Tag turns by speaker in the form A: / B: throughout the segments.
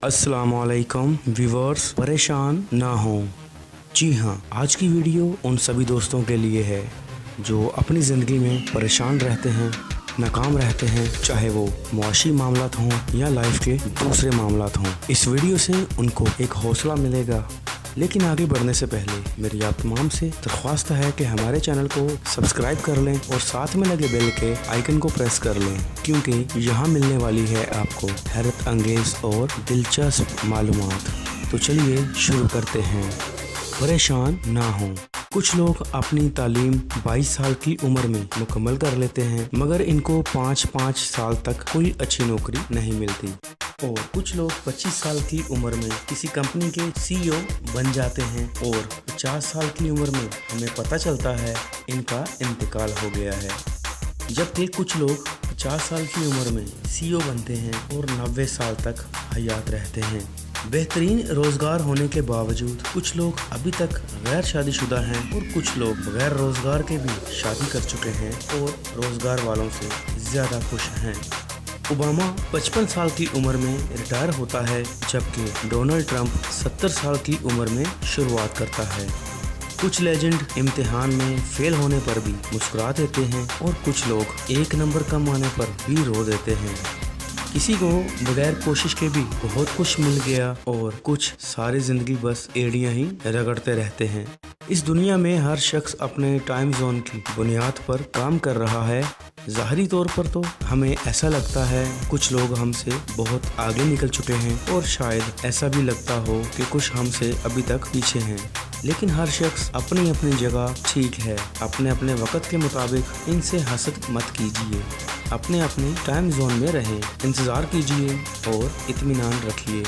A: अस्सलाम वालेकुम व्यूअर्स, परेशान ना हों। जी हाँ, आज की वीडियो उन सभी दोस्तों के लिए है जो अपनी ज़िंदगी में परेशान रहते हैं, नाकाम रहते हैं, चाहे वो मुआशी मामलात हों या लाइफ के दूसरे मामलात हों। इस वीडियो से उनको एक हौसला मिलेगा। लेकिन आगे बढ़ने से पहले मेरी आप तमाम से दरख्वास्त है कि हमारे चैनल को सब्सक्राइब कर लें और साथ में लगे बेल के आइकन को प्रेस कर लें, क्योंकि यहाँ मिलने वाली है आपको हैरत अंगेज़ और दिलचस्प मालूमात। तो चलिए शुरू करते हैं। परेशान ना हों। कुछ लोग अपनी तालीम 22 साल की उम्र में मुकम्मल कर लेते हैं, मगर इनको 5-5 साल तक कोई अच्छी नौकरी नहीं मिलती। और कुछ लोग 25 साल की उम्र में किसी कंपनी के CEO बन जाते हैं और 50 साल की उम्र में हमें पता चलता है इनका इंतकाल हो गया है। जबकि कुछ लोग 50 साल की उम्र में CEO बनते हैं और 90 साल तक हयात रहते हैं। बेहतरीन रोज़गार होने के बावजूद कुछ लोग अभी तक गैर शादीशुदा हैं और कुछ लोग बगैर रोज़गार के भी शादी कर चुके हैं और रोज़गार वालों से ज़्यादा खुश हैं। ओबामा 55 साल की उम्र में रिटायर होता है, जबकि डोनाल्ड ट्रंप 70 साल की उम्र में शुरुआत करता है। कुछ लेजेंड इम्तिहान में फेल होने पर भी मुस्कुरा देते हैं और कुछ लोग एक नंबर कम आने पर भी रो देते हैं। किसी को बगैर कोशिश के भी बहुत कुछ मिल गया और कुछ सारी ज़िंदगी बस एड़ियाँ ही रगड़ते रहते हैं। इस दुनिया में हर शख्स अपने टाइम जोन की बुनियाद पर काम कर रहा है। ज़ाहरी तौर पर तो हमें ऐसा लगता है कुछ लोग हमसे बहुत आगे निकल चुके हैं और शायद ऐसा भी लगता हो कि कुछ हमसे अभी तक पीछे हैं, लेकिन हर शख्स अपनी अपनी जगह ठीक है। अपने अपने वक़्त के मुताबिक इनसे हसद मत कीजिए, अपने अपने टाइम जोन में रहें, इंतज़ार कीजिए और इत्मीनान रखिए।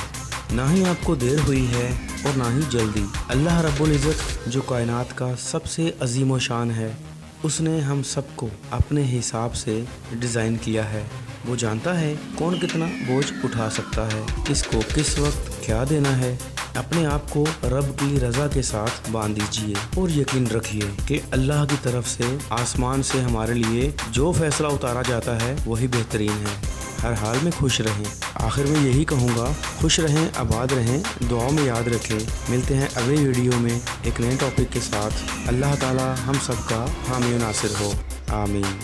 A: ना ही आपको देर हुई है और ना ही जल्दी। अल्लाह रब्बुल इज़्ज़त जो कायनात का सबसे अजीम व शान है, उसने हम सबको अपने हिसाब से डिज़ाइन किया है। वो जानता है कौन कितना बोझ उठा सकता है, किसको किस वक्त क्या देना है। अपने आप को रब की रज़ा के साथ बांध दीजिए और यकीन रखिए कि अल्लाह की तरफ से आसमान से हमारे लिए जो फैसला उतारा जाता है वही बेहतरीन है। हर हाल में खुश रहें। आखिर में यही कहूँगा, खुश रहें, आबाद रहें, दुआओं में याद रखें। मिलते हैं अगले वीडियो में एक नए टॉपिक के साथ। अल्लाह ताला हम सबका हामी नासिर हो। आमीन।